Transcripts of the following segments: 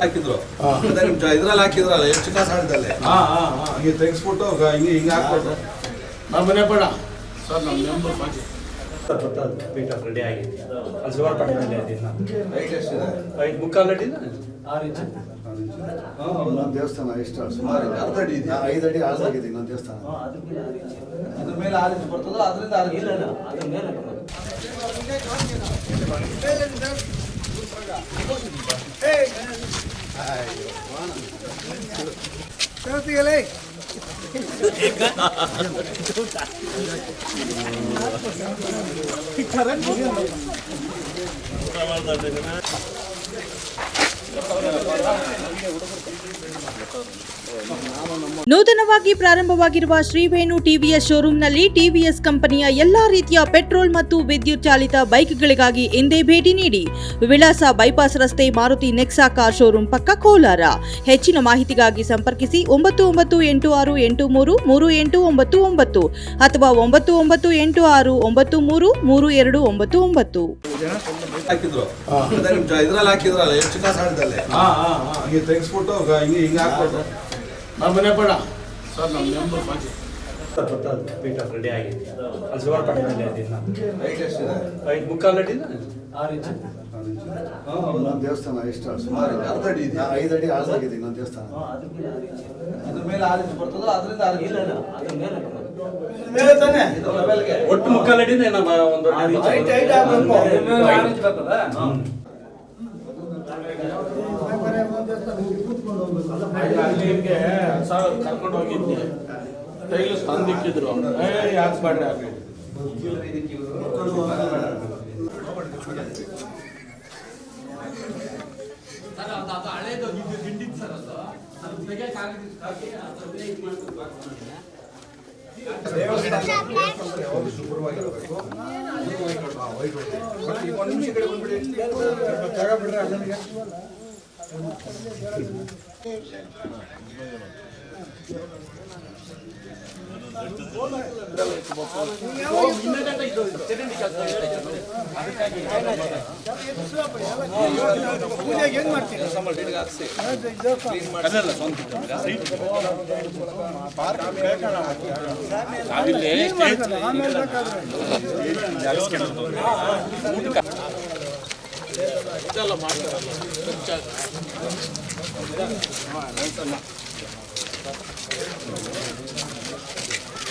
ಹಾಕಿದ್ರು ಇದ್ರಲ್ಲಿ ಹಾಕಿದ್ರಲ್ಲ ಎಷ್ಟು ಕಾಸು ಆಡಿದಲ್ಲಿ ಹಿಂಗೆ ತೆಗಿಸ್ಬಿಟ್ಟು ಹಿಂಗೆ ಹಾಕ್ಬಿಟ್ಟು ನಮ್ಮ ಮನೆ ಬೇಡ ಸರ್ ನಮ್ಮ ಮೆಂಬರ್ ಬಾಕಿ ಪೀಠ ರೆಡಿ ಆಗಿದೆ ಅಲ್ಲಿ ಸುಮಾರು ಪಟ್ಟಣದಲ್ಲಿ ದೇವಸ್ಥಾನ ಎಷ್ಟು ಸುಮಾರು 10 ಅಡಿ ಇದೆ 5 ಅಡಿ ಆಳವಾಗಿದೆ ಇನ್ನೊಂದು ದೇವಸ್ಥಾನ ಅದ್ರ ಮೇಲೆ 6 ಇಂಚ್ ಬರ್ತದೋ ಅದರಿಂದ 6 ಇಲ್ಲ ಅದ್ರ ಮೇಲೆ ನೂತನವಾಗಿ ಪ್ರಾರಂಭವಾಗಿರುವ ಶ್ರೀವೇಣು ಟಿವಿಎಸ್ ಶೋರೂಮ್ನಲ್ಲಿ ಟಿವಿಎಸ್ ಕಂಪನಿಯ ಎಲ್ಲಾ ರೀತಿಯ ಪೆಟ್ರೋಲ್ ಮತ್ತು ವಿದ್ಯುತ್ ಚಾಲಿತ ಬೈಕ್ಗಳಿಗಾಗಿ ಎಂದೇ ಭೇಟಿ ನೀಡಿ. ವಿಳಾಸ ಬೈಪಾಸ್ ರಸ್ತೆ, ಮಾರುತಿ ನೆಕ್ಸಾ ಕಾರ್ ಶೋರೂಮ್ ಪಕ್ಕ, ಕೋಲಾರ. ಹೆಚ್ಚಿನ ಮಾಹಿತಿಗಾಗಿ ಸಂಪರ್ಕಿಸಿ 9986833899 ಅಥವಾ 9986933299. ಹಾಕಿದ್ರು ಇದ್ರಲ್ಲಿ ಹಾಕಿದ್ರಲ್ಲ ಎಷ್ಟು ಕಾಸು ಆಡಿದಲ್ಲಿ ಹಿಂಗೆ ತೆಗಿಸ್ಬಿಟ್ಟು ಹಿಂಗೆ ಹಾಕ್ಬಿಟ್ಟು ನಮ್ಮ ಮನೆ ಬೇಡ ಸರ್ ನಮ್ಮ ಮೆಂಬರ್ ಬಾಕಿ ಪೀಠ ರೆಡಿ ಆಗಿದೆ ಅಲ್ಲಿ ಸುಮಾರು ಪಟ್ಟಣದಲ್ಲಿ ದೇವಸ್ಥಾನ ಎಷ್ಟು ಸುಮಾರು 10 ಅಡಿ ಇದೆ 5 ಅಡಿ ಆಳವಾಗಿದೆ ಇನ್ನೊಂದು ದೇವಸ್ಥಾನ ಅದ್ರ ಮೇಲೆ 6 ಇಂಚ್ ಬರ್ತದೋ ಅದರಿಂದ 6 ಇಲ್ಲ ಅದ್ರ ಮೇಲೆ ಒಟ್ಟು ಮುಕ್ಕಾಲು ಅಡಿನೇ ನಮ್ಮ ಒಂದು ಅಲ್ಲಿಗೆ ಕರ್ಕೊಂಡು ಹೋಗಿದ್ದೆ ಟೈಲ್ಸ್ ತಂದಿಕ್ಕಿದ್ರು ಯಾಕೆ ಮಾಡ್ರಿ ಆಗಲಿ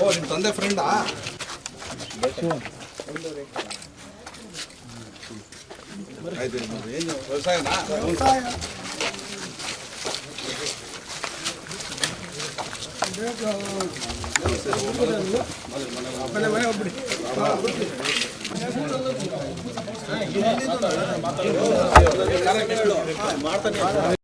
ಓ ನಿಮ್ಮ ತಂದೆ ಫ್ರೆಂಡಾ ಆಯ್ತು ಏನು ವ್ಯವಸಾಯನಾ ಮಾಡ್ತಾನೆ